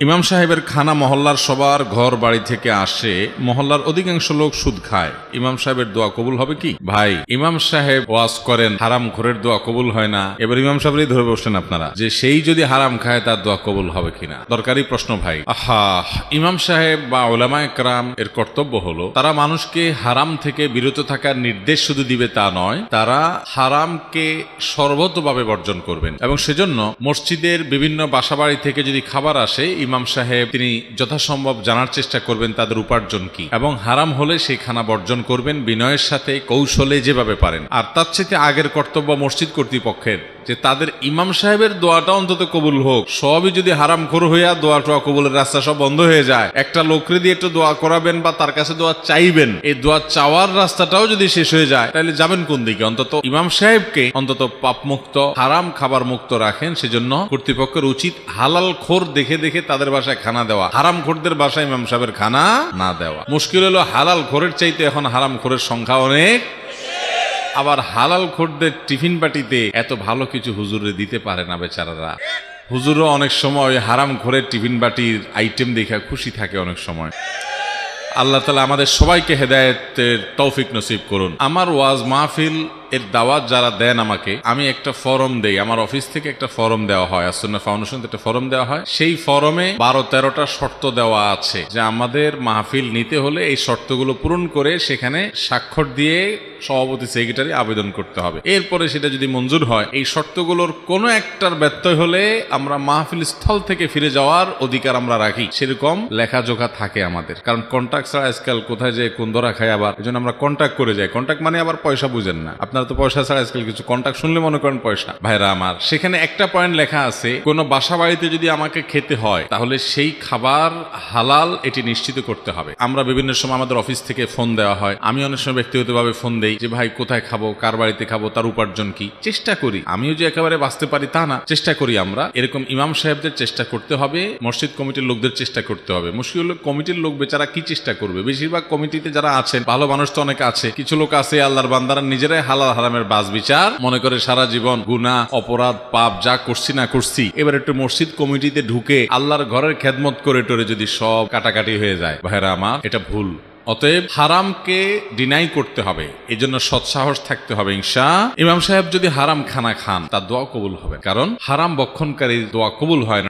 ইমাম সাহেবের খানা মহল্লার সবার ঘর বাড়ি থেকে আসে, মহল্লার অধিকাংশ লোক সুদ খায়। ইমাম সাহেবের দোয়া কবুল হবে কি? ভাই, ইমাম সাহেব ওয়াজ করেন, হারাম খোরের দোয়া কবুল হয় না। এবার ইমাম সাহেবই ধরে বসছেন আপনারা যে সেই যদি হারাম খায় তার দোয়া কবুল হবে কিনা। দরকারি প্রশ্ন ভাই। ইমাম সাহেব বা উলামায়ে কেরাম এর কর্তব্য হলো তারা মানুষকে হারাম থেকে বিরত থাকার নির্দেশ শুধু দিবে তা নয়, তারা হারামকে সর্বতভাবে বর্জন করবেন। এবং সেজন্য মসজিদের বিভিন্ন বাসাবাড়ি থেকে যদি খাবার আসে, ইমাম সাহেব তিনি যথাসম্ভব জানার চেষ্টা করবেন তাদের উপার্জন কি, এবং হারাম হলে সেই খানা বর্জন করবেন বিনয়ের সাথে, কৌশলে, যেভাবে পারেন। আর তার চেয়ে আগের কর্তব্য মসজিদ কর্তৃপক্ষের যে তাদের ইমাম সাহেবের দোয়াটা অন্তত কবুল হোক। সবই যদি হারাম খোর হইয়া দোয়া টোয়া কবুলের রাস্তা সব বন্ধ হয়ে যায়, একটা লোকরে দিয়ে একটু দোয়া করাবেন বা তার কাছে দোয়া চাইবেন, এই দোয়া চাওয়ার রাস্তাটাও যদি শেষ হয়ে যায়, তাহলে যাবেন কোন দিকে? অন্তত ইমাম সাহেবকে অন্তত পাপ মুক্ত, হারাম খাবার মুক্ত রাখেন। সেজন্য কর্তৃপক্ষের উচিত হালাল খোর দেখে দেখে তাদের বাসায় খানা দেওয়া, হারাম খোরদের বাসায় ইমাম সাহেবের খানা না দেওয়া। মুশকিল হলো হালাল খোরের চাইতে এখন হারাম খোরের সংখ্যা অনেক। আবার হালাল খোরদের টিফিন বাটিতে এত ভালো কিছু হুজুরে দিতে পারে না বেচারারা। হুজুরও অনেক সময় হারাম খোরের টিফিন বাটির আইটেম দেখে খুশি থাকে অনেক সময়। আল্লাহ তাআলা আমাদের সবাইকে হেদায়েতের তৌফিক নসিব করুন। আমার ওয়াজ মাহফিল এর দাওয়াত যারা দেন আমাকে, আমি একটা ফরম দেই। আমার অফিস থেকে একটা ফরম দেওয়া হয়, আসুন্নাহ ফাউন্ডেশন থেকে একটা ফরম দেওয়া হয়। সেই ফরমে 12-13টা শর্ত দেওয়া আছে যে আমাদের মাহফিল নিতে হলে এই শর্তগুলো পূরণ করে সেখানে স্বাক্ষর দিয়ে সভাপতি, সেক্রেটারি আবেদন করতে হবে। এরপরে সেটা যদি মঞ্জুর হয়, এই শর্তগুলোর কোনো একটার ব্যত্যয় হলে আমরা মাহফিল স্থল থেকে ফিরে যাওয়ার অধিকার আমরা রাখি। সেরকম লেখাজোখা থাকে আমাদের, কারণ কন্ট্রাক্ট ছাড়া আজকাল কোথায় যে কোন ধরা খায়। আবার এই জন্য আমরা কন্ট্রাক্ট করে যাই। কন্ট্রাক্ট মানে আবার পয়সা বুঝেন না আপনারা তো, পয়সা ছাড়া আজকাল কিছু। কন্ট্রাক্ট শুনলে মনে করেন পয়সা। ভাইরা আমার, সেখানে একটা পয়েন্ট লেখা আছে, কোনো বাসা বাড়িতে যদি আমাকে খেতে হয় তাহলে সেই খাবার হালাল, এটি নিশ্চিত করতে হবে। আমরা বিভিন্ন সময় আমাদের অফিস থেকে ফোন দেওয়া হয়, আমি অনেক সময় ব্যক্তিগতভাবে ফোন দেই যে ভাই কোথায় খাবো, কার বাড়িতে খাবো, তার উপার্জন কি। চেষ্টা করি, আমিও যে একেবারে বাঁচতে পারি তা না, চেষ্টা করি আমরা। এরকম ইমাম সাহেবদের চেষ্টা করতে হবে, মসজিদ কমিটির লোকদের চেষ্টা করতে হবে। মুশকিল হলো কমিটির লোক বেচারা কি চেষ্টা করবে? বেশিরভাগ কমিটিতে যারা আছেন, ভালো মানুষ তো অনেক আছে, কিছু লোক আছে আল্লাহর বান্দারা নিজেরাই হালাল হারামের বাজ বিচার মনে করে সারা জীবন গুনাহ, অপরাধ, পাপ যা করছি না করছি, এবার একটু মসজিদ কমিটিতে ঢুকে আল্লাহর ঘরের খেদমত করে টোরে যদি সব কাটাকাটি হয়ে যায়, ভাইরা আমার, এটা ভুল। অতএব হারামকে ডিনাই করতে হবে, এই জন্য সৎসাহস থাকতে হবে। ইমাম সাহেব যদি হারাম খানা খান, তার দোয়া কবুল হবে, কারণ হারাম বক্ষণকারী দোয়া কবুল হয় না।